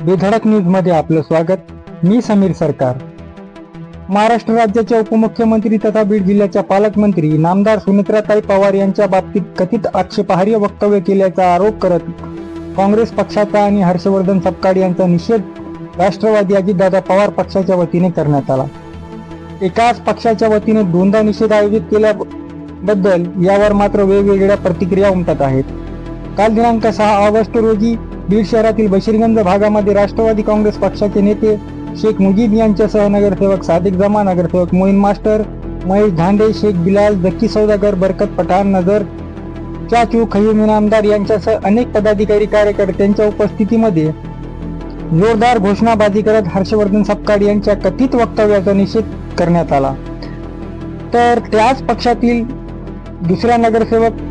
बेधडक न्यूजमध्ये आपलं स्वागत। मी समीर सरकार। महाराष्ट्र राज्याच्या उपमुख्यमंत्री तथा बीड जिल्ह्याच्या पालकमंत्री नामदार सुनेत्राताई पवार यांच्या बाबतीत कथित आक्षेपार्ह वक्तव्य केल्याचा आरोप करत काँग्रेस पक्षाचा आणि हर्षवर्धन सपकाळ यांचा निषेध राष्ट्रवादी अजितदादा पवार पक्षाच्या वतीने करण्यात आला। एकाच पक्षाच्या वतीने दोनदा निषेध आयोजित केल्याबद्दल यावर मात्र वेगवेगळ्या प्रतिक्रिया उमटत आहेत। काल दिनांक 6 ऑगस्ट रोजी बीड शहरातील बशीरगंज भागामध्ये राष्ट्रवादी काँग्रेस पक्षाचे नेते शेख मुजीब यांच्यासह नगरसेवक सादिक जमा, नगरसेवक मोईन मास्टर, महेश धांडे, शेख बिलाल, जक्की सौदागर, बरकत पठाण, नजर चाचू, खयूम इनामदार यांच्यासह अनेक पदाधिकारी कार्यकर्त्यांच्या उपस्थितीमध्ये जोरदार घोषणाबाजी करत हर्षवर्धन सपकाळ यांच्या कथित वक्तव्याचा निषेध करण्यात आला। तर त्याच पक्षातील दुसऱ्या नगरसेवक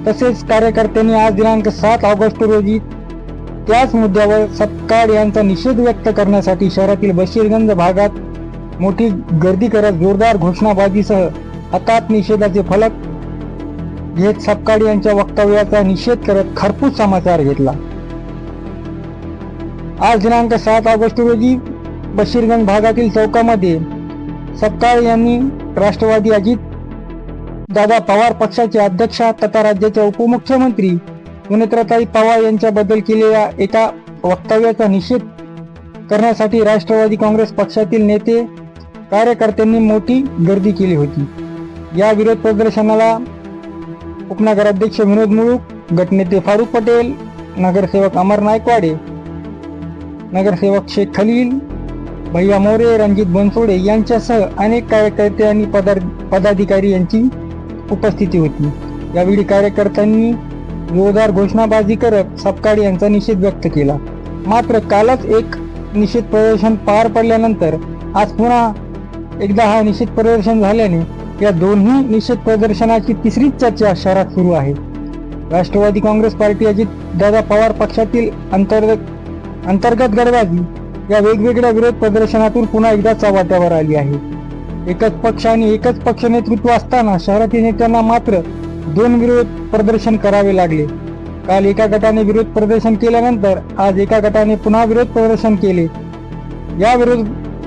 तसेच कार्यकर्त्यांनी आज दिनांक 7 ऑगस्ट रोजी त्याच मुद्द्यावर सपकाळ यांचा निषेध व्यक्त करण्यासाठी शहरातील बशीरगंज भागात मोठी गर्दी करत जोरदार घोषणाबाजीसह हातात निषेधाचे फलक घेत सपकाळ यांच्या वक्तव्याचा निषेध करत खरपूस समाचार घेतला। आज दिनांक 7 ऑगस्ट रोजी बशीरगंज भागातील चौकामध्ये सपकाळ यांनी राष्ट्रवादी अजित दादा पवार पक्षाचे अध्यक्ष तथा राज्याच्या उपमुख्यमंत्री सुनेत्राताई पवार यांच्याबद्दल केलेल्या एका वक्तव्याचा निषेध करण्यासाठी राष्ट्रवादी काँग्रेस पक्षातील नेते कार्यकर्त्यांनी मोठी गर्दी केली होती। या विरोध प्रदर्शनाला उपनगराध्यक्ष विनोद मुळूक, गटनेते फारुख पटेल, नगरसेवक अमर नायकवाडे, नगरसेवक शेख खलील, भैया मोरे, रणजित बनसोडे यांच्यासह अनेक कार्यकर्ते आणि पदाधिकारी यांची उपस्थिती होती। यावेळी कार्यकर्त्यांनी जोरदार घोषणाबाजी करत सपकाळ यांचा निषेध व्यक्त केला। मात्र कालच एक निषेध प्रदर्शन पार पडल्यानंतर आज पुन्हा एकदा हा निषेध प्रदर्शन झाल्याने या दोन्ही निषेध प्रदर्शनाची तिसरीच चर्चा शहरात सुरू आहे। राष्ट्रवादी काँग्रेस पार्टी अजितदादा पवार पक्षातील अंतर्गत गडबाजी या वेगवेगळ्या विरोध प्रदर्शनातून पुन्हा एकदा चव्हाट्यावर आली आहे। एकच पक्ष आणि एकच पक्ष नेतृत्व असताना शहरातील नेत्यांना मात्र दोन विरोध प्रदर्शन करावे लागले। काल एका गटाने विरोध प्रदर्शन केल्यानंतर आज एका गटाने पुन्हा विरोध प्रदर्शन केले। या विरोध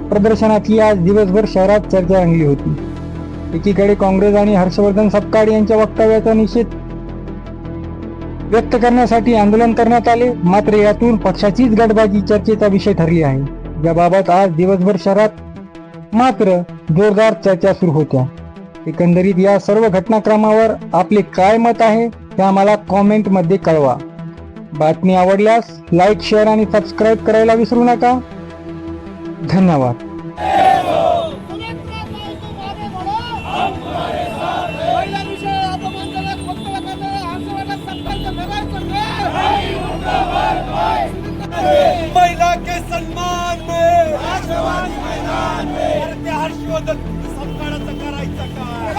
प्रदर्शनाची आज दिवसभर शहरात चर्चा रंगली होती। एकीकडे काँग्रेस आणि हर्षवर्धन सपकाळ यांच्या वक्तव्याचा निषेध व्यक्त करण्यासाठी आंदोलन करण्यात आले, मात्र यातून पक्षाचीच गटबाजी चर्चेचा विषय ठरली आहे। याबाबत आज दिवसभर शहरात मात्र जोरदार चर्चा सुरू होत्या। एकंदरीत या सर्व घटनाक्रमावर आपले काय मत आहे ते आम्हाला कॉमेंट मध्ये कळवा। बातमी आवडल्यास लाईक, शेअर आणि सबस्क्राईब करायला विसरू नका। धन्यवाद। महिला के सम्मान में हर्षवर्धन सपकाळाचं करायचं काय?